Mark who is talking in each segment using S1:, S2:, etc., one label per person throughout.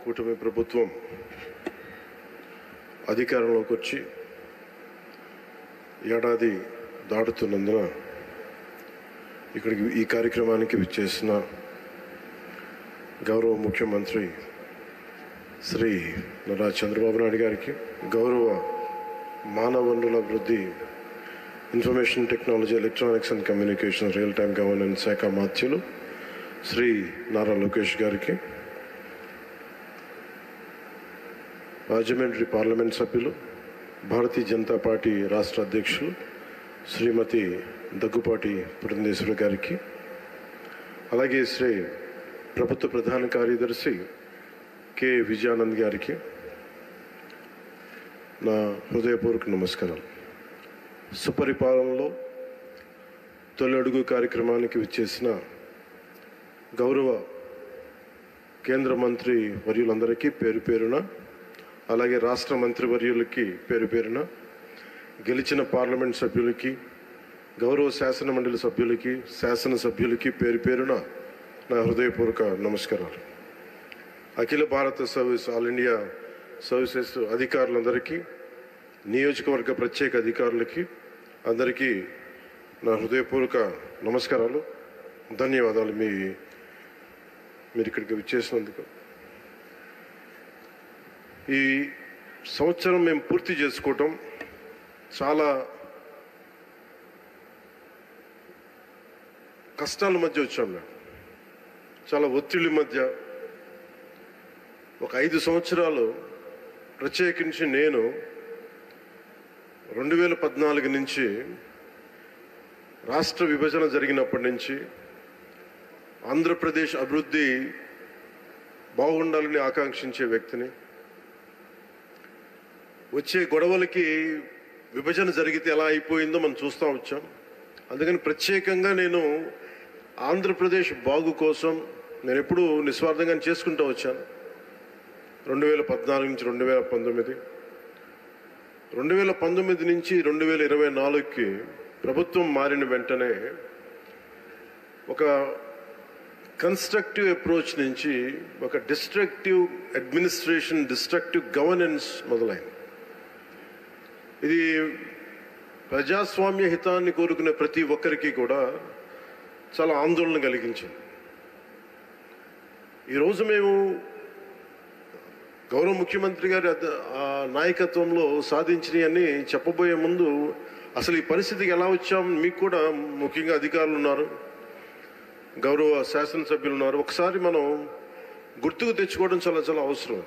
S1: కూటమి ప్రభుత్వం అధికారంలోకి వచ్చి ఏడాది దాటుతున్నందున ఇక్కడికి ఈ కార్యక్రమానికి విచ్చేసిన గౌరవ ముఖ్యమంత్రి శ్రీ నారా చంద్రబాబు నాయుడు గారికి, గౌరవ మానవ వనరుల అభివృద్ధి, information technology, electronics and communication, real time governance శాఖ మాత్యులు శ్రీ నారా లోకేష్ గారికి, రాజమండ్రి పార్లమెంట్ సభ్యులు, భారతీయ జనతా పార్టీ రాష్ట్ర అధ్యక్షులు శ్రీమతి దగ్గుపాటి పురంధేశ్వరి గారికి, అలాగే శ్రీ ప్రభుత్వ ప్రధాన కార్యదర్శి కె విజయానంద్ గారికి నా హృదయపూర్వక నమస్కారాలు. సుపరిపాలనలో తొలి అడుగు కార్యక్రమానికి విచ్చేసిన గౌరవ కేంద్ర మంత్రి వర్యులందరికీ పేరు పేరున, అలాగే రాష్ట్ర మంత్రివర్యులకి పేరు పేరున, గెలిచిన పార్లమెంట్ సభ్యులకి, గౌరవ శాసనమండలి సభ్యులకి, శాసనసభ్యులకి పేరు పేరున నా హృదయపూర్వక నమస్కారాలు. అఖిల భారత సర్వీస్, ఆల్ ఇండియా సర్వీసెస్ అధికారులందరికీ, నియోజకవర్గ ప్రత్యేక అధికారులకి అందరికీ నా హృదయపూర్వక నమస్కారాలు, ధన్యవాదాలు మీరు ఇక్కడికి విచ్చేసినందుకు. ఈ సంవత్సరం మేము పూర్తి చేసుకోవటం చాలా కష్టాల మధ్య వచ్చాం. మేము చాలా ఒత్తిడి మధ్య ఒక 5 సంవత్సరాలు, ప్రత్యేకించి నేను 2014 నుంచి రాష్ట్ర విభజన జరిగినప్పటి నుంచి ఆంధ్రప్రదేశ్ అభివృద్ధి బాగుండాలని ఆకాంక్షించే వ్యక్తిని. వచ్చే గొడవలకి విభజన జరిగితే ఎలా అయిపోయిందో మనం చూస్తూ వచ్చాం. అందుకని ప్రత్యేకంగా నేను ఆంధ్రప్రదేశ్ బాగు కోసం నేను ఎప్పుడూ నిస్వార్థంగా చేసుకుంటూ వచ్చాను. 2014 నుంచి 2019, 2019 నుంచి 2024కి ప్రభుత్వం మారిన వెంటనే ఒక కన్స్ట్రక్టివ్ అప్రోచ్ నుంచి ఒక డిస్ట్రక్టివ్ అడ్మినిస్ట్రేషన్, డిస్ట్రక్టివ్ గవర్నెన్స్ మొదలైంది. ఇది ప్రజాస్వామ్య హితాన్ని కోరుకునే ప్రతి ఒక్కరికి కూడా చాలా ఆందోళన కలిగించింది. ఈరోజు మేము గౌరవ ముఖ్యమంత్రి గారి నాయకత్వంలో సాధించినవన్నీ చెప్పబోయే ముందు అసలు ఈ పరిస్థితికి ఎలా వచ్చాం, మీకు కూడా ముఖ్యంగా అధికారులు ఉన్నారు, గౌరవ శాసనసభ్యులు ఉన్నారు, ఒకసారి మనం గుర్తుకు తెచ్చుకోవడం చాలా చాలా అవసరం.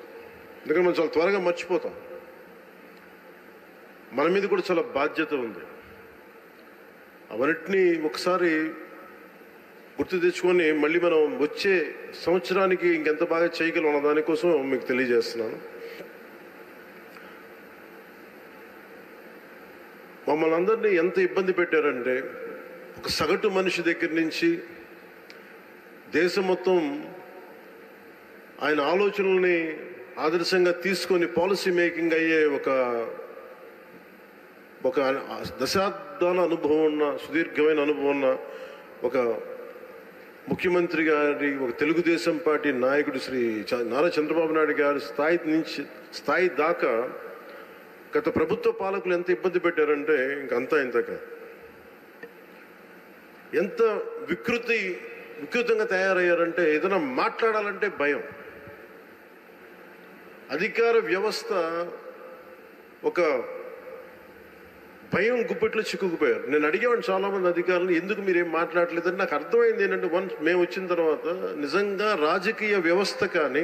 S1: ఎందుకంటే మనం చాలా త్వరగా మర్చిపోతాం. మన మీద కూడా చాలా బాధ్యత ఉంది. అవన్నిటినీ ఒకసారి గుర్తు తెచ్చుకొని మళ్ళీ మనం వచ్చే సంవత్సరానికి ఇంకెంత బాగా చేయగలం అన్న దానికోసం మీకు తెలియజేస్తున్నాను. మమ్మల్ని అందరినీ ఎంత ఇబ్బంది పెట్టారంటే, ఒక సగటు మనిషి దగ్గర నుంచి దేశం మొత్తం ఆయన ఆలోచనల్ని ఆదర్శంగా తీసుకొని పాలసీ మేకింగ్ అయ్యే ఒక దశాబ్దాల అనుభవం ఉన్న, సుదీర్ఘమైన అనుభవం ఉన్న ఒక ముఖ్యమంత్రి గారి, ఒక తెలుగుదేశం పార్టీ నాయకుడు శ్రీ నారా చంద్రబాబు నాయుడు గారి స్థాయి దాకా గత ప్రభుత్వ పాలకులు ఎంత ఇబ్బంది పెట్టారంటే ఇంకంతా ఇంతగా ఎంత వికృతంగా తయారయ్యారంటే ఏదైనా మాట్లాడాలంటే భయం. అధికార వ్యవస్థ ఒక భయం గుప్పెట్లో చిక్కుకుపోయారు. నేను అడిగేవాడిని చాలామంది అధికారులు, ఎందుకు మీరేం మాట్లాడలేదని. నాకు అర్థమైంది ఏంటంటే, మేము వచ్చిన తర్వాత నిజంగా రాజకీయ వ్యవస్థ కానీ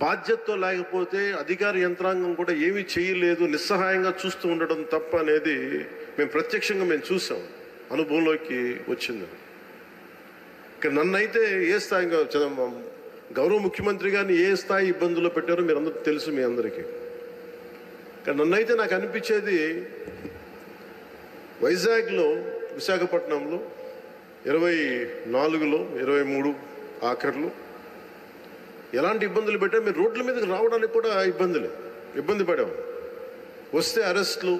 S1: బాధ్యతతో లేకపోతే అధికార యంత్రాంగం కూడా ఏమీ చేయలేదు, నిస్సహాయంగా చూస్తూ ఉండడం తప్ప అనేది మేము ప్రత్యక్షంగా చూసాం, అనుభవంలోకి వచ్చింది. నన్నైతే ఏ స్థాయిగా గౌరవ ముఖ్యమంత్రి గారిని ఏ స్థాయి ఇబ్బందుల్లో పెట్టారో మీరు అందరూ తెలుసు, మీ అందరికీ. కానీ నన్నైతే నాకు అనిపించేది, వైజాగ్లో, విశాఖపట్నంలో 24లో 23 ఆఖర్లు ఎలాంటి ఇబ్బందులు పెట్టారు. మీరు రోడ్ల మీదకి రావడానికి కూడా ఇబ్బంది పడేవారు. వస్తే అరెస్టులు.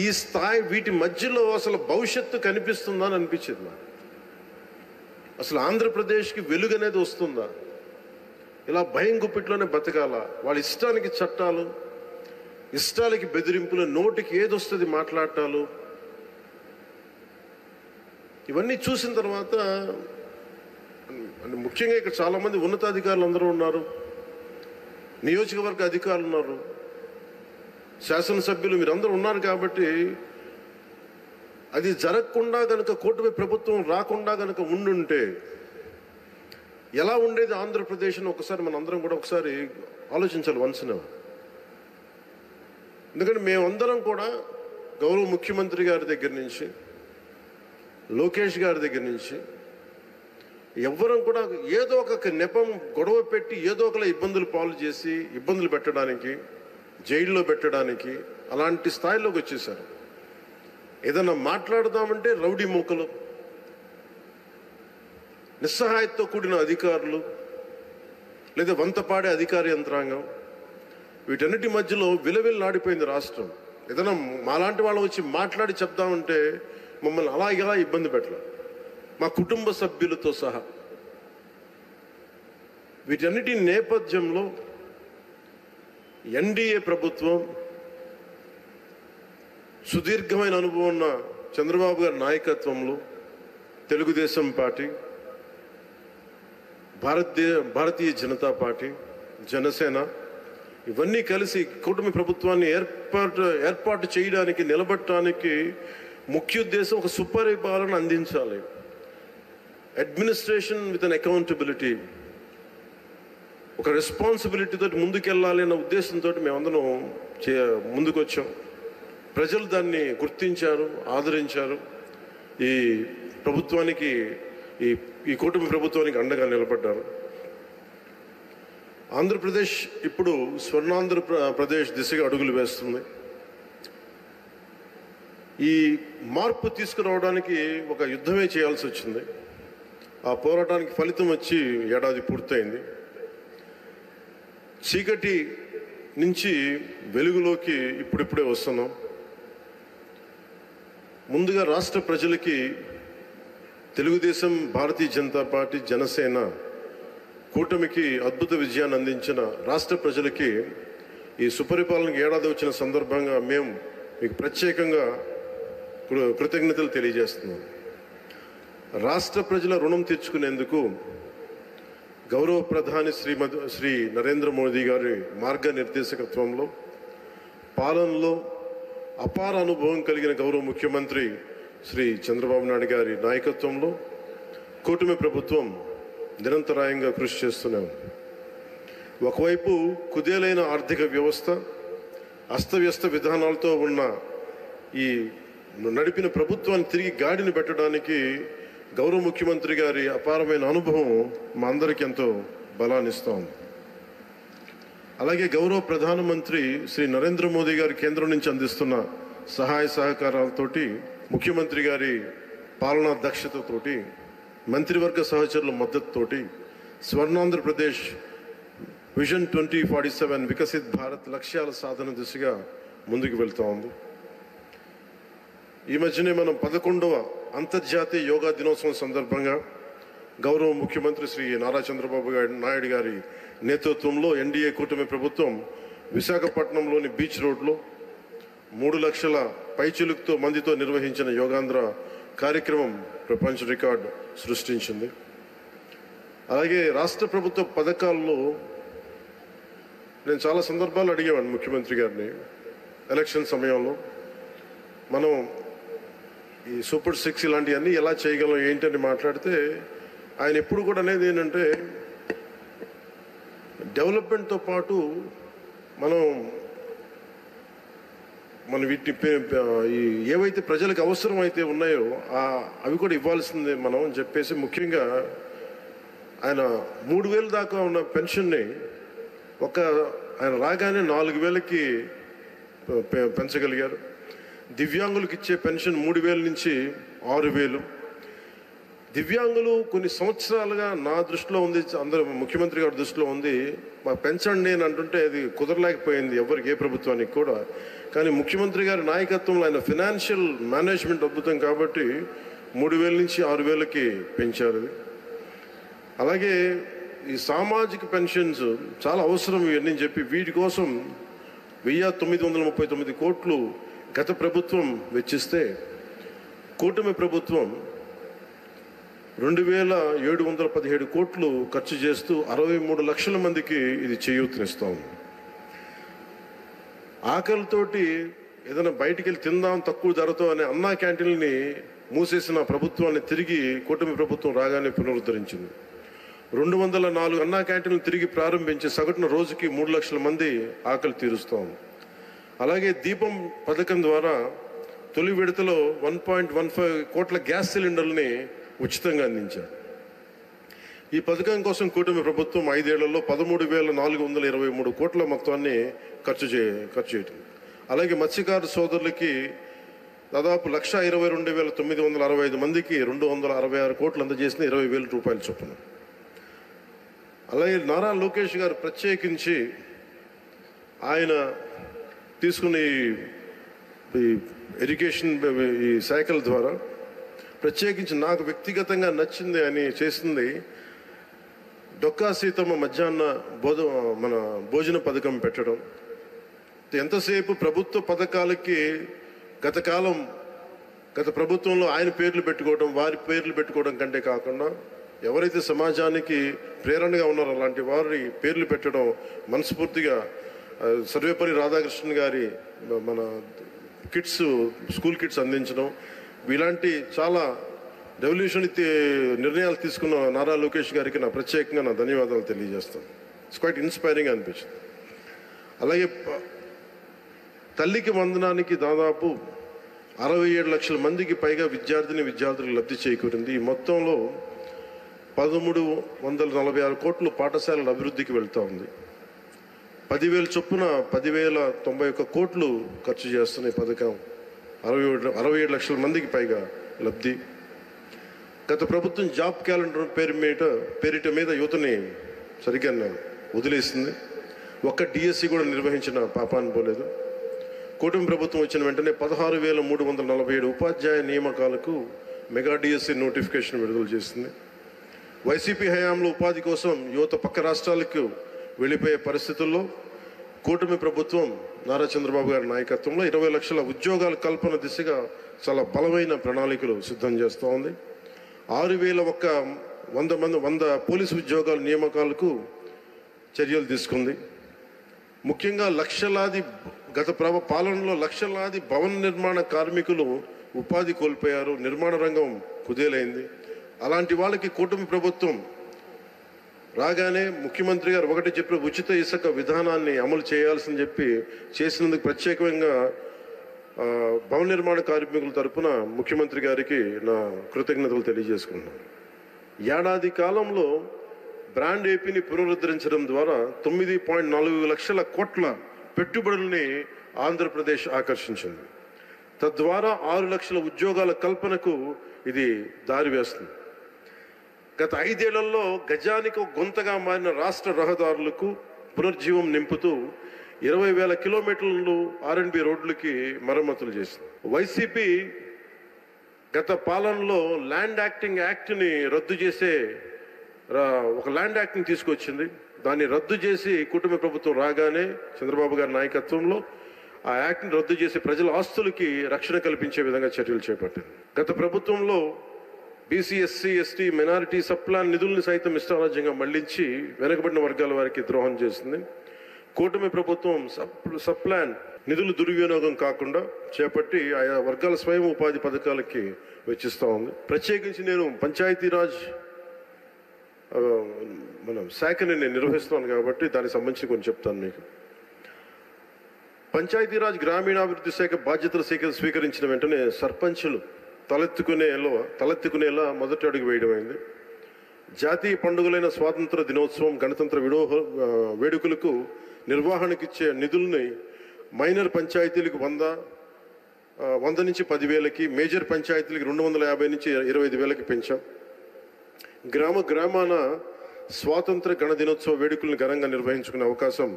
S1: ఈ స్థాయి, వీటి మధ్యలో అసలు భవిష్యత్తు కనిపిస్తుందా అని అనిపించేది నాకు. అసలు ఆంధ్రప్రదేశ్కి వెలుగు అనేది వస్తుందా? ఇలా భయం గుప్పిట్లోనే బతకాల. వాళ్ళ ఇష్టానికి చట్టాలు, ఇష్టాలకి బెదిరింపులు, నోటికి ఏదొస్తుంది మాట్లాడటాలు, ఇవన్నీ చూసిన తర్వాత ముఖ్యంగా ఇక్కడ చాలామంది ఉన్నతాధికారులు అందరూ ఉన్నారు, నియోజకవర్గ అధికారులు ఉన్నారు, శాసనసభ్యులు మీరందరూ ఉన్నారు. కాబట్టి అది జరగకుండా కనుక, కూటమి ప్రభుత్వం రాకుండా కనుక ఉండుంటే ఎలా ఉండేది ఆంధ్రప్రదేశ్ని ఒకసారి మనందరం కూడా ఒకసారి ఆలోచించాలి వన్స్న. ఎందుకంటే మేమందరం కూడా గౌరవ ముఖ్యమంత్రి గారి దగ్గర నుంచి, లోకేష్ గారి దగ్గర నుంచి ఎవ్వరం కూడా ఏదో ఒక నెపం గొడవ పెట్టి ఏదో ఒకలా ఇబ్బందులు పాలు చేసి ఇబ్బందులు పెట్టడానికి, జైల్లో పెట్టడానికి అలాంటి స్థాయిలోకి వచ్చేసారు. ఏదన్నా మాట్లాడదామంటే రౌడీ మూకలు, నిస్సహాయతతో కూడిన అధికారులు, లేదా వంతపాడే అధికార యంత్రాంగం, వీటన్నిటి మధ్యలో విలవిల్లాడిపోయింది రాష్ట్రం. ఏదైనా మాలాంటి వాళ్ళు వచ్చి మాట్లాడి చెప్దామంటే మమ్మల్ని అలా ఇలా ఇబ్బంది పెట్టాలి, మా కుటుంబ సభ్యులతో సహా. వీటన్నిటి నేపథ్యంలో ఎన్డీఏ ప్రభుత్వం, సుదీర్ఘమైన అనుభవం ఉన్న చంద్రబాబు గారి నాయకత్వంలో తెలుగుదేశం పార్టీ, భారతీయ జనతా పార్టీ, జనసేన ఇవన్నీ కలిసి కూటమి ప్రభుత్వాన్ని ఏర్పాటు చేయడానికి, నిలబెట్టడానికి ముఖ్య ఉద్దేశం ఒక సుపరిపాలన అందించాలి, అడ్మినిస్ట్రేషన్ విత్ అన్ అకౌంటబిలిటీ, ఒక రెస్పాన్సిబిలిటీ తోటి ముందుకెళ్ళాలి అన్న ఉద్దేశంతో మేమందరం ముందుకు వచ్చాం. ప్రజలు దాన్ని గుర్తించారు, ఆదరించారు. ఈ ప్రభుత్వానికి, ఈ కూటమి ప్రభుత్వానికి అండగా నిలబడ్డారు. ఆంధ్రప్రదేశ్ ఇప్పుడు స్వర్ణాంధ్రప్రదేశ్ దిశగా అడుగులు వేస్తుంది. ఈ మార్పు తీసుకురావడానికి ఒక యుద్ధమే చేయాల్సి వచ్చింది. ఆ పోరాటానికి ఫలితం వచ్చి ఏడాది పూర్తయింది. చీకటి నుంచి వెలుగులోకి ఇప్పుడిప్పుడే వస్తున్నాం. ముందుగా రాష్ట్ర ప్రజలకి తెలుగుదేశం, భారతీయ జనతా పార్టీ, జనసేన కూటమికి అద్భుత విజయాన్ని అందించిన రాష్ట్ర ప్రజలకి ఈ సుపరిపాలనకి ఏడాది వచ్చిన సందర్భంగా మేము మీకు ప్రత్యేకంగా కృతజ్ఞతలు తెలియజేస్తున్నాం. రాష్ట్ర ప్రజల రుణం తీర్చుకునేందుకు గౌరవ ప్రధాని శ్రీ నరేంద్ర మోదీ గారి మార్గనిర్దేశకత్వంలో, పాలనలో అపార అనుభవం కలిగిన గౌరవ ముఖ్యమంత్రి శ్రీ చంద్రబాబు నాయుడు గారి నాయకత్వంలో కూటమి ప్రభుత్వం నిరంతరాయంగా కృషి చేస్తున్నాం. ఒకవైపు కుదేలైన ఆర్థిక వ్యవస్థ, అస్తవ్యస్త విధానాలతో ఉన్న ఈ నడిపిన ప్రభుత్వాన్ని తిరిగి గాడిని పెట్టడానికి గౌరవ ముఖ్యమంత్రి గారి అపారమైన అనుభవం మా అందరికీ ఎంతో బలాన్ని ఇస్తోంది. అలాగే గౌరవ ప్రధానమంత్రి శ్రీ నరేంద్ర మోదీ గారి కేంద్రం నుంచి అందిస్తున్న సహాయ సహకారాలతోటి, ముఖ్యమంత్రి గారి పాలనా దక్షతతోటి, మంత్రివర్గ సహచరుల మద్దతుతోటి స్వర్ణాంధ్రప్రదేశ్ విజన్ 2047 వికసిత్ భారత్ లక్ష్యాల సాధన దిశగా ముందుకు వెళ్తూ ఉంది. ఈ మధ్యనే మనం 11వ అంతర్జాతీయ యోగా దినోత్సవం సందర్భంగా గౌరవ ముఖ్యమంత్రి శ్రీ నారా చంద్రబాబు నాయుడు గారి నేతృత్వంలో ఎన్డీఏ కూటమి ప్రభుత్వం విశాఖపట్నంలోని బీచ్ రోడ్లో 3 లక్షల పైచిలుకుతో మందితో నిర్వహించిన యోగాంధ్ర కార్యక్రమం ప్రపంచ రికార్డు సృష్టించింది. అలాగే రాష్ట్ర ప్రభుత్వ పథకాల్లో నేను చాలా సందర్భాలు అడిగేవాడిని ముఖ్యమంత్రి గారిని. ఎలక్షన్ సమయంలో మనం ఈ సూపర్ 6 ఇలాంటివన్నీ ఎలా చేయగలం ఏంటని మాట్లాడితే ఆయన ఎప్పుడు కూడా అనేది ఏంటంటే, డెవలప్మెంట్తో పాటు మనం వీటిని ఏవైతే ప్రజలకు అవసరం అయితే ఉన్నాయో అవి కూడా ఇవ్వాల్సిందే మనం అని చెప్పేసి, ముఖ్యంగా ఆయన 3,000 దాకా ఉన్న పెన్షన్ని ఆయన రాగానే 4,000కి పెంచగలిగారు. దివ్యాంగులకు ఇచ్చే పెన్షన్ 3,000 నుంచి 6,000. దివ్యాంగులు కొన్ని సంవత్సరాలుగా నా దృష్టిలో ఉంది, అందరూ ముఖ్యమంత్రి గారి దృష్టిలో ఉంది, మాకు పెంచండి అని అంటుంటే అది కుదరలేకపోయింది ఎవరికి, ఏ ప్రభుత్వానికి కూడా. కానీ ముఖ్యమంత్రి గారి నాయకత్వంలో ఆయన ఫినాన్షియల్ మేనేజ్మెంట్ అద్భుతం కాబట్టి 3,000 నుంచి 6,000కి పెంచారు. అలాగే ఈ సామాజిక పెన్షన్స్ చాలా అవసరం ఇవన్నీ చెప్పి వీటి కోసం 1939 కోట్లు గత ప్రభుత్వం వెచ్చిస్తే కూటమి ప్రభుత్వం 2717 కోట్లు ఖర్చు చేస్తూ 63 లక్షల మందికి ఇది చేయూతనిస్తాం. ఆకలితోటి ఏదైనా బయటికి వెళ్ళి తిందాం తక్కువ ధరతో అనే అన్నా క్యాంటీన్ని మూసేసిన ప్రభుత్వాన్ని తిరిగి కూటమి ప్రభుత్వం రాగానే పునరుద్ధరించింది. 204 అన్నా క్యాంటీన్లు తిరిగి ప్రారంభించి సగటున రోజుకి 3 లక్షల మంది ఆకలి తీరుస్తాం. అలాగే దీపం పథకం ద్వారా తొలి విడతలో 1.15 కోట్ల గ్యాస్ సిలిండర్లని ఉచితంగా అందించారు. ఈ పథకం కోసం కూటమి ప్రభుత్వం 5 ఏళ్లలో 13,423 కోట్ల మొత్తాన్ని ఖర్చు చేయటం. అలాగే మత్స్యకారు సోదరులకి దాదాపు 1,22,965 మందికి 266 కోట్లు అందజేసిన 20,000 రూపాయల చొప్పున. అలాగే నారా లోకేష్ గారు ప్రత్యేకించి ఆయన తీసుకున్న ఈ ఎడ్యుకేషన్ ఈ శాఖల ద్వారా ప్రత్యేకించి నాకు వ్యక్తిగతంగా నచ్చింది అని చేసింది డొక్కా సీతమ్మ మధ్యాహ్న భోజన పథకం పెట్టడం. ఎంతసేపు ప్రభుత్వ పథకాలకి గత ప్రభుత్వంలో ఆయన పేర్లు పెట్టుకోవడం, వారి పేర్లు పెట్టుకోవడం కంటే కాకుండా ఎవరైతే సమాజానికి ప్రేరణగా ఉన్నారో అలాంటి వారి పేర్లు పెట్టడం మనస్ఫూర్తిగా సర్వేపల్లి రాధాకృష్ణన్ గారి మన స్కూల్ కిట్స్ అందించడం, ఇలాంటి చాలా రెవల్యూషన్ నిర్ణయాలు తీసుకున్న నారా లోకేష్ గారికి నా ప్రత్యేకంగా నా ధన్యవాదాలు తెలియజేస్తాను. ఇట్స్ క్వైట్ ఇన్స్పైరింగ్ అనిపించింది. అలాగే తల్లికి వందనానికి దాదాపు 67 లక్షల మందికి పైగా విద్యార్థులకు లబ్ధి చేకూరింది. ఈ మొత్తంలో 1,346 కోట్లు పాఠశాలల అభివృద్ధికి వెళ్తూ ఉంది. 10,000 చొప్పున 10,091 కోట్లు ఖర్చు చేస్తున్న ఈ పథకం 67 లక్షల మందికి పైగా లబ్ధి. గత ప్రభుత్వం జాబ్ క్యాలెండర్ పేరిట మీద యువతని సరిగ్గా వదిలేసింది. ఒక్క డిఎస్సి కూడా నిర్వహించిన పాపాన్ని పోలేదు. కూటమి ప్రభుత్వం వచ్చిన వెంటనే 16,347 ఉపాధ్యాయ నియామకాలకు మెగా డిఎస్సి నోటిఫికేషన్ విడుదల చేసింది. వైసీపీ హయాంలో ఉపాధి కోసం యువత పక్క రాష్ట్రాలకు వెళ్ళిపోయే పరిస్థితుల్లో కూటమి ప్రభుత్వం నారా చంద్రబాబు గారి నాయకత్వంలో 20 లక్షల ఉద్యోగాల కల్పన దిశగా చాలా బలమైన ప్రణాళికలు సిద్ధం చేస్తూ ఉంది. 6,100 పోలీసు ఉద్యోగాల నియామకాలకు చర్యలు తీసుకుంది. ముఖ్యంగా గత పాలనలో లక్షలాది భవన నిర్మాణ కార్మికులు ఉపాధి కోల్పోయారు. నిర్మాణ రంగం కుదేలైంది. అలాంటి వాళ్ళకి కూటమి ప్రభుత్వం రాగానే ముఖ్యమంత్రి గారు ఒకటి చెప్పి ఉచిత ఇసుక విధానాన్ని అమలు చేయాల్సిందని చెప్పి చేసినందుకు ప్రత్యేకంగా భవన నిర్మాణ కార్మికుల తరఫున ముఖ్యమంత్రి గారికి నా కృతజ్ఞతలు తెలియజేసుకున్నాను. ఏడాది కాలంలో బ్రాండ్ ఏపీని పునరుద్ధరించడం ద్వారా 9.4 లక్షల కోట్ల పెట్టుబడుల్ని ఆంధ్రప్రదేశ్ ఆకర్షించింది. తద్వారా 6 లక్షల ఉద్యోగాల కల్పనకు ఇది దారి వేస్తుంది. గత 5 ఏళ్లలో గజానికి గొంతగా మారిన రాష్ట్ర రహదారులకు పునర్జీవం నింపుతూ 20,000 కిలోమీటర్లు R&B రోడ్లకి మరమ్మతులు చేసింది. వైసీపీ గత పాలనలో ల్యాండ్ యాక్ట్ని రద్దు చేసే ఒక ల్యాండ్ యాక్ట్ని తీసుకొచ్చింది. దాన్ని రద్దు చేసి కూటమి ప్రభుత్వం రాగానే చంద్రబాబు గారి నాయకత్వంలో ఆ యాక్ట్ని రద్దు చేసి ప్రజల ఆస్తులకి రక్షణ కల్పించే విధంగా చర్యలు చేపట్టింది. గత ప్రభుత్వంలో BC, SC, ST, minority subplan నిధుల్ని సైతం ఇష్టారాజ్యంగా మళ్లించి వెనుకబడిన వర్గాల వారికి ద్రోహం చేసింది. కూటమి ప్రభుత్వం సప్లాన్ నిధులు దుర్వినియోగం కాకుండా చేపట్టి ఆయా వర్గాల స్వయం ఉపాధి పథకాలకి వెచ్చిస్తూ ఉంది. ప్రత్యేకించి నేను పంచాయతీరాజ్ శాఖని నేను నిర్వహిస్తున్నాను కాబట్టి దానికి సంబంధించి కొంచెం చెప్తాను మీకు. పంచాయతీరాజ్ గ్రామీణాభివృద్ధి శాఖ బాధ్యతలు స్వీకరించిన వెంటనే సర్పంచులు తలెత్తుకునేలా మొదటి అడుగు వేయడమైంది. జాతీయ పండుగలైన స్వాతంత్ర దినోత్సవం, గణతంత్ర వేడుకలకు నిర్వహణకిచ్చే నిధుల్ని మైనర్ పంచాయతీలకు 100 నుంచి 10,000కి, మేజర్ పంచాయతీలకు 250 నుంచి 25,000కి పెంచాం. గ్రామాన స్వాతంత్ర గణ దినోత్సవ వేడుకలను ఘనంగా నిర్వహించుకునే అవకాశం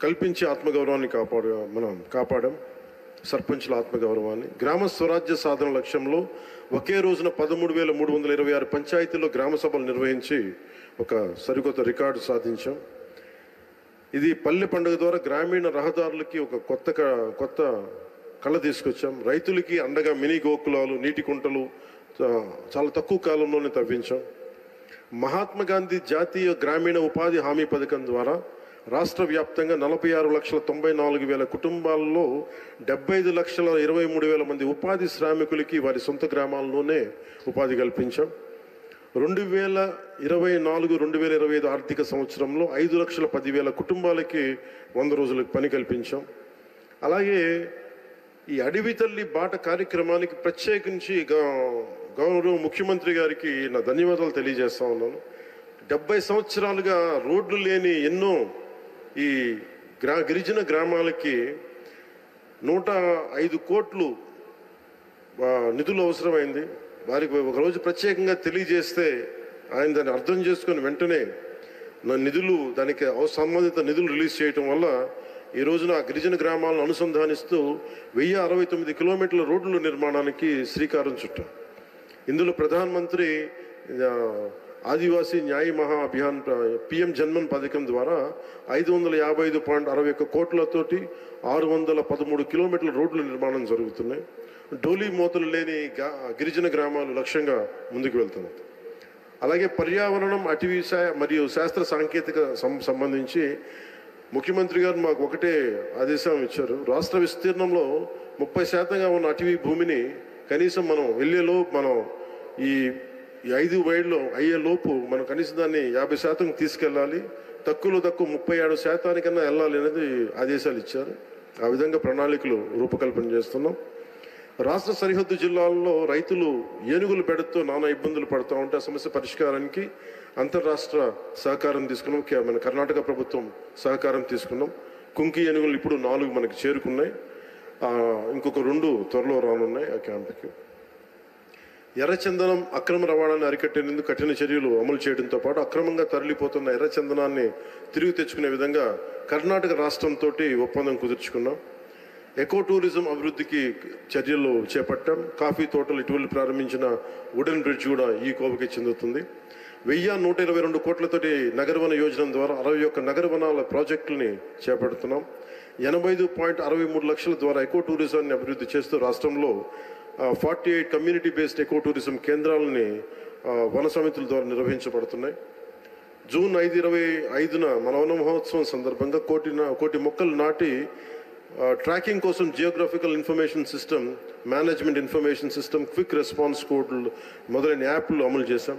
S1: కల్పించి ఆత్మగౌరవాన్ని కాపాడాం. సర్పంచుల ఆత్మగౌరవాన్ని. గ్రామ స్వరాజ్య సాధన లక్ష్యంలో ఒకే రోజున 13,326 పంచాయతీల్లో గ్రామ సభలు నిర్వహించి ఒక సరికొత్త రికార్డు సాధించాం. ఇది పల్లె పండుగ ద్వారా గ్రామీణ రహదారులకి ఒక కొత్త కళ తీసుకొచ్చాం. రైతులకి అండగా మినీ గోకులాలు, నీటి కుంటలు చాలా తక్కువ కాలంలోనే తవ్వించాం. మహాత్మా గాంధీ జాతీయ గ్రామీణ ఉపాధి హామీ పథకం ద్వారా రాష్ట్ర వ్యాప్తంగా 46,94,000 కుటుంబాల్లో 75,23,000 మంది ఉపాధి శ్రామికులకి వారి సొంత గ్రామాల్లోనే ఉపాధి కల్పించాం. 2024-2025 ఆర్థిక సంవత్సరంలో 5,10,000 కుటుంబాలకి 100 రోజులకు పని కల్పించాం. అలాగే ఈ అడవి తల్లి బాట కార్యక్రమానికి ప్రత్యేకించి గౌరవ ముఖ్యమంత్రి గారికి నా ధన్యవాదాలు తెలియజేస్తా ఉన్నాను. 70 సంవత్సరాలుగా రోడ్లు లేని ఎన్నో ఈ గిరిజన గ్రామాలకి 105 కోట్లు నిధులు అవసరమైంది. వారికి ఒకరోజు ప్రత్యేకంగా తెలియజేస్తే ఆయన దాన్ని అర్థం చేసుకొని వెంటనే దానికి సంబంధిత నిధులు రిలీజ్ చేయటం వల్ల ఈ రోజున గిరిజన గ్రామాలను అనుసంధానిస్తూ 1069 కిలోమీటర్ల రోడ్ల నిర్మాణానికి శ్రీకారం చుట్టాం. ఇందులో ప్రధానమంత్రి ఆదివాసీ న్యాయ మహా అభియాన్ PM జన్మన్ పథకం ద్వారా 555.61 కోట్లతోటి 613 కిలోమీటర్ల రోడ్ల నిర్మాణం జరుగుతున్నాయి. డోలీ మోతలు లేని గిరిజన గ్రామాలు లక్ష్యంగా ముందుకు వెళ్తున్నాయి. అలాగే పర్యావరణం, అటవీ మరియు శాస్త్ర సాంకేతిక సంబంధించి ముఖ్యమంత్రి గారు మాకు ఒకటే ఆదేశం ఇచ్చారు. రాష్ట్ర విస్తీర్ణంలో 30% ఉన్న అటవీ భూమిని కనీసం మనం మనం ఈ 5 వైడ్లో అయ్యేలోపు మనం కనీసం దాన్ని 50% తీసుకెళ్ళాలి, తక్కువ 37% వెళ్ళాలి అనేది ఆదేశాలు ఇచ్చారు. ఆ విధంగా ప్రణాళికలు రూపకల్పన చేస్తున్నాం. రాష్ట్ర సరిహద్దు జిల్లాల్లో రైతులు ఏనుగుల బెడతో నానా ఇబ్బందులు పడుతూ ఉంటే ఆ సమస్య పరిష్కారానికి అంతర్రాష్ట్ర సహకారం తీసుకున్నాం. మన కర్ణాటక ప్రభుత్వం సహకారం తీసుకున్నాం. కుంకి ఏనుగులు ఇప్పుడు 4 మనకి చేరుకున్నాయి. ఇంకొక 2 త్వరలో రానున్నాయి ఆ క్యాంపుకి. ఎర్రచందనం అక్రమ రవాణాన్ని అరికట్టేందుకు కఠిన చర్యలు అమలు చేయడంతో పాటు అక్రమంగా తరలిపోతున్న ఎర్రచందనాన్ని తిరిగి తెచ్చుకునే విధంగా కర్ణాటక రాష్ట్రంతో ఒప్పందం కుదుర్చుకున్నాం. ఎకో టూరిజం అభివృద్ధికి చర్యలు చేపట్టాం. కాఫీ తోటలు ఇటీవల ప్రారంభించిన వుడెన్ బ్రిడ్జ్ కూడా ఈ కోవకి చెందుతుంది. 1,122 కోట్లతోటి నగరవన యోజన ద్వారా 61 నగరవనాల ప్రాజెక్టులని చేపడుతున్నాం. 85.63 లక్షల ద్వారా ఎకో టూరిజాన్ని అభివృద్ధి చేస్తూ రాష్ట్రంలో 48 కమ్యూనిటీ బేస్డ్ ఎకో టూరిజం కేంద్రాలని వన సమితుల ద్వారా నిర్వహించబడుతున్నాయి. జూన్ 5, 2025 మన వన మహోత్సవం సందర్భంగా కోటి మొక్కలు నాటి ట్రాకింగ్ కోసం geographical information system, management information system, quick response కోడ్లు మొదలైన యాప్లు అమలు చేశాం.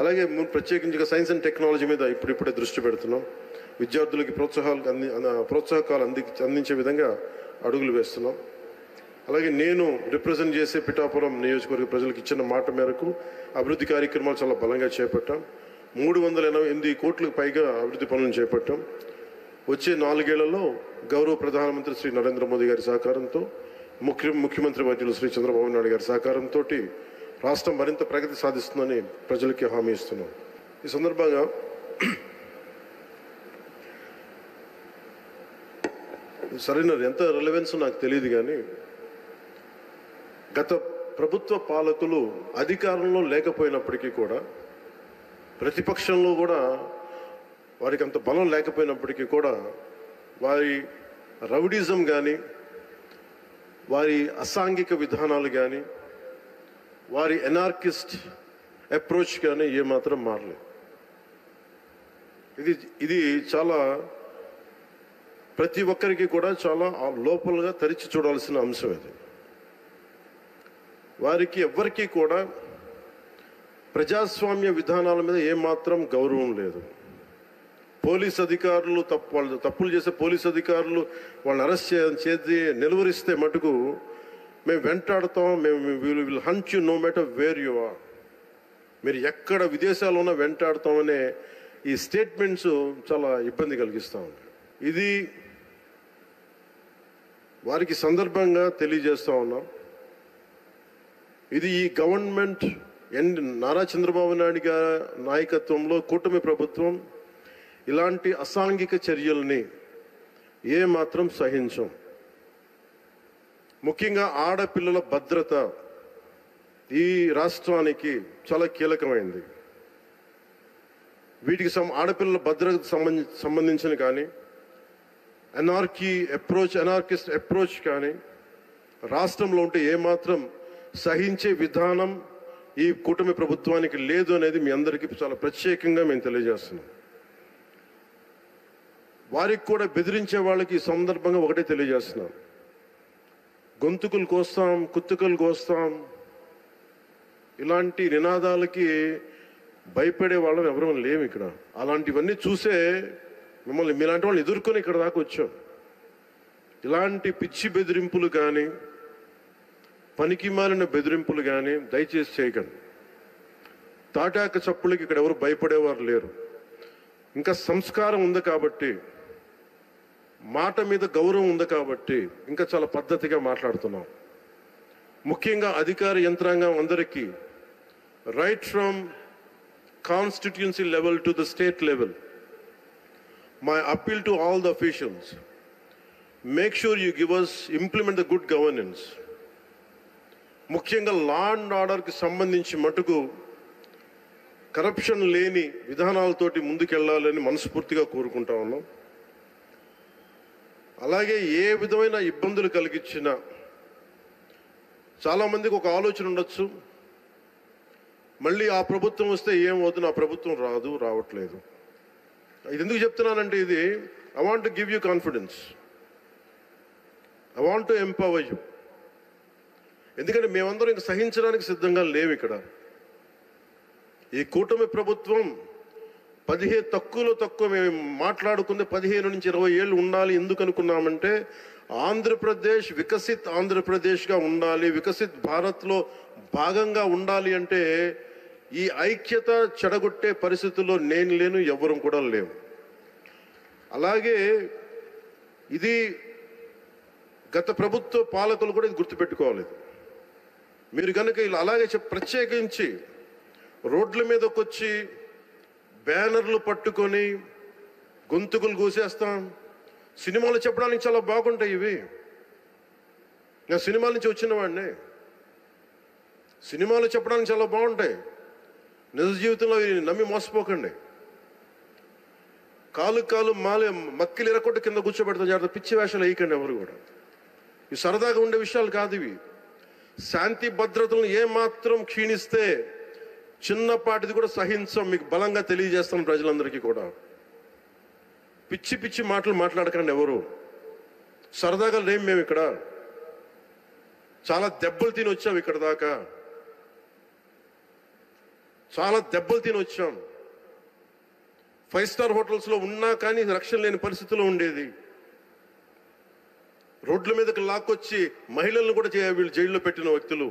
S1: అలాగే ప్రత్యేకించి సైన్స్ అండ్ టెక్నాలజీ మీద ఇప్పుడిప్పుడే దృష్టి పెడుతున్నాం. విద్యార్థులకి ప్రోత్సాహకాలు అందించే విధంగా అడుగులు వేస్తున్నాం. అలాగే నేను రిప్రజెంట్ చేసే పిఠాపురం నియోజకవర్గ ప్రజలకు ఇచ్చిన మాట మేరకు అభివృద్ధి కార్యక్రమాలు చాలా బలంగా చేపట్టాం. 388 కోట్లకు పైగా అభివృద్ధి పనులను చేపట్టాం. వచ్చే 4 ఏళ్లలో గౌరవ ప్రధానమంత్రి శ్రీ నరేంద్ర మోదీ గారి సహకారంతో, ముఖ్యమంత్రి వర్యులు శ్రీ చంద్రబాబు నాయుడు గారి సహకారంతో రాష్ట్రం మరింత ప్రగతి సాధిస్తుందని ప్రజలకి హామీ ఇస్తున్నాం. ఈ సందర్భంగా సరైన ఎంత రిలవెన్స్ నాకు తెలియదు, కానీ గత ప్రభుత్వ పాలకులు అధికారంలో లేకపోయినప్పటికీ కూడా, ప్రతిపక్షంలో కూడా వారికి అంత బలం లేకపోయినప్పటికీ కూడా వారి రౌడిజం కానీ, వారి అసాంఘిక విధానాలు కానీ, వారి ఎనార్కిస్ట్ అప్రోచ్ కానీ ఏమాత్రం మారలేదు. ఇది చాలా ప్రతి ఒక్కరికి కూడా చాలా లోపలగా తెరిచి చూడాల్సిన అంశం. ఇది వారికి ఎవ్వరికీ కూడా ప్రజాస్వామ్య విధానాల మీద ఏమాత్రం గౌరవం లేదు. పోలీస్ అధికారులు తప్పులు చేసే పోలీస్ అధికారులు వాళ్ళని అరెస్ట్ చేసి నిలువరిస్తే మటుకు మేము వెంటాడుతాం, will hunt you no matter where you are, మీరు ఎక్కడ విదేశాల్లో ఉన్నా వెంటాడుతామనే ఈ స్టేట్మెంట్స్ చాలా ఇబ్బంది కలిగిస్తూ ఉంటాయి. ఇది వారికి సందర్భంగా తెలియజేస్తూ ఉన్నాం. ఇది ఈ గవర్నమెంట్ నారా చంద్రబాబు నాయుడు గారి నాయకత్వంలో కూటమి ప్రభుత్వం ఇలాంటి అసాంఘిక చర్యల్ని ఏమాత్రం సహించం. ముఖ్యంగా ఆడపిల్లల భద్రత ఈ రాష్ట్రానికి చాలా కీలకమైంది. వీటికి ఆడపిల్లల భద్రతకు సంబంధించిన కానీ, అనార్కిస్ట్ అప్రోచ్ కానీ రాష్ట్రంలో ఉంటే ఏమాత్రం సహించే విధానం ఈ కూటమి ప్రభుత్వానికి లేదు అనేది మీ అందరికీ చాలా ప్రత్యేకంగా మేము తెలియజేస్తున్నాం. వారికి కూడా బెదిరించే వాళ్ళకి ఈ సందర్భంగా ఒకటే తెలియజేస్తున్నాం, గొంతుకులు కోస్తాం, కుత్తుకలు కోస్తాం, ఇలాంటి నినాదాలకి భయపడే వాళ్ళం ఎవరూ లేము ఇక్కడ. అలాంటివన్నీ చూసే మిమ్మల్ని మీలాంటి వాళ్ళు ఎదుర్కొని ఇక్కడ దాకా వచ్చాం. ఇలాంటి పిచ్చి బెదిరింపులు కానీ, పనికి మాలిన బెదిరింపులు కానీ దయచేసి చేయకండి. తాటాక చప్పులకి ఇక్కడ ఎవరు భయపడేవారు లేరు. ఇంకా సంస్కారం ఉంది కాబట్టి, మాట మీద గౌరవం ఉంది కాబట్టి ఇంకా చాలా పద్ధతిగా మాట్లాడుతున్నాం. ముఖ్యంగా అధికార యంత్రాంగం అందరికీ, right from constituency level to the state level, my appeal to all the officials, make sure you implement the good governance. ముఖ్యంగా లా అండ్ ఆర్డర్కి సంబంధించి మటుకు కరప్షన్ లేని విధానాలతోటి ముందుకెళ్లాలని మనస్ఫూర్తిగా కోరుకుంటా ఉన్నాం. అలాగే ఏ విధమైన ఇబ్బందులు కలిగించినా, చాలామందికి ఒక ఆలోచన ఉండొచ్చు, మళ్ళీ ఆ ప్రభుత్వం వస్తే ఏమవుతుంది, ఆ ప్రభుత్వం రావట్లేదు. ఇది ఎందుకు చెప్తున్నానంటే, ఇది I want to give you confidence, I want to empower you. ఎందుకంటే మేమందరం ఇంక సహించడానికి సిద్ధంగా లేవు ఇక్కడ. ఈ కూటమి ప్రభుత్వం తక్కువ మేము మాట్లాడుకుంది 15 నుంచి 20 ఏళ్ళు ఉండాలి. ఎందుకు అనుకున్నామంటే, ఆంధ్రప్రదేశ్ వికసిత్ ఆంధ్రప్రదేశ్గా ఉండాలి, వికసిత్ భారత్లో భాగంగా ఉండాలి. అంటే ఈ ఐక్యత చెడగొట్టే పరిస్థితుల్లో నేను లేను, ఎవరు కూడా లేవు. అలాగే ఇది గత ప్రభుత్వ పాలకులు కూడా ఇది గుర్తుపెట్టుకోవాలి. మీరు కనుక ఇలా అలాగే ప్రత్యేకించి రోడ్ల మీదకి వచ్చి బ్యానర్లు పట్టుకొని గొంతుకులు కూసేస్తాం, సినిమాలు చెప్పడానికి చాలా బాగుంటాయి ఇవి. నేను సినిమాల నుంచి వచ్చిన వాడిని, సినిమాలు చెప్పడానికి చాలా బాగుంటాయి. నిజ జీవితంలో నమ్మి మోసపోకండి. కాలు మక్కిలు ఎరకొట్టు కింద కూర్చోబెడతాం. జాగ్రత్త, పిచ్చి వేషాలు వేయకండి ఎవరు కూడా. ఇవి సరదాగా ఉండే విషయాలు కాదు ఇవి. శాంతి భద్రతలను ఏమాత్రం క్షీణిస్తే చిన్నపాటిది కూడా సహించం. మీకు బలంగా తెలియజేస్తాం ప్రజలందరికీ కూడా. పిచ్చి పిచ్చి మాటలు మాట్లాడకండి ఎవరు. సరదాగా లేం మేము ఇక్కడ. చాలా దెబ్బలు తిని వచ్చాం ఇక్కడ దాకా, చాలా దెబ్బలు తిని వచ్చాం. 5 స్టార్ హోటల్స్లో ఉన్నా కానీ రక్షణ లేని పరిస్థితిలో ఉండేది. రోడ్ల మీదకి లాక్కొచ్చి మహిళలను కూడా వీళ్ళు జైల్లో పెట్టిన వ్యక్తులు.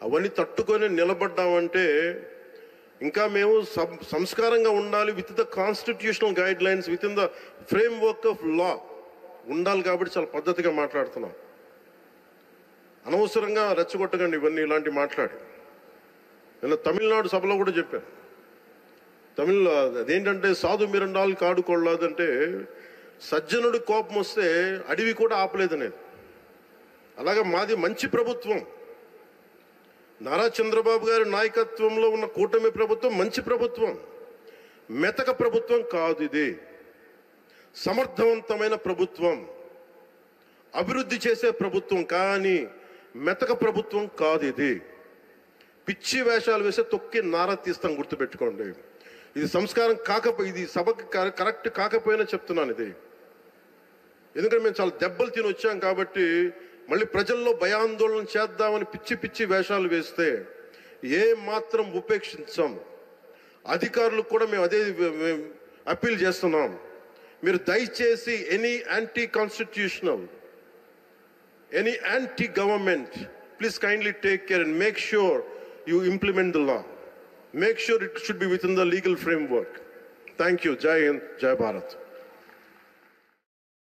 S1: అవన్నీ తట్టుకొని నిలబడ్డామంటే ఇంకా మేము సంస్కారంగా ఉండాలి. With the constitutional guide lines, with in the frame work of law ఉండాలి. కాబట్టి చాలా పద్ధతిగా మాట్లాడుతున్నాం. అనవసరంగా రెచ్చగొట్టకండి ఇవన్నీ ఇలాంటి మాట్లాడి. నేను తమిళనాడు సభలో కూడా చెప్పాను. అదేంటంటే సాధు మిరండాలు కాడుకోళ్ళదంటే, సజ్జనుడి కోపం వస్తే అడవి కూడా ఆపలేదనేది. అలాగే మాది మంచి ప్రభుత్వం. నారా చంద్రబాబు గారి నాయకత్వంలో ఉన్న కూటమి ప్రభుత్వం మంచి ప్రభుత్వం, మెతక ప్రభుత్వం కాదు. ఇది సమర్థవంతమైన ప్రభుత్వం, అభివృద్ధి చేసే ప్రభుత్వం, కానీ మెతక ప్రభుత్వం కాదు. ఇది పిచ్చి వేషాలు వేసే తొక్కి నారా తీస్తాం, గుర్తుపెట్టుకోండి. ఇది సంస్కారం ఇది సభకి కరెక్ట్ కాకపోయినా చెప్తున్నాను ఇది. ఎందుకంటే మేము చాలా దెబ్బలు తిని వచ్చాం కాబట్టి మళ్ళీ ప్రజల్లో భయాందోళన చేద్దామని పిచ్చి పిచ్చి వేషాలు వేస్తే ఏ మాత్రం ఉపేక్షించాం. అధికారులకు కూడా మేము అదే అప్పీల్ చేస్తున్నాం. మీరు దయచేసి any anti constitutional, any anti government, please kindly take care and make sure you implement the law. Make sure it should be within the legal framework. Thank you. Jai Hind, Jai Bharat.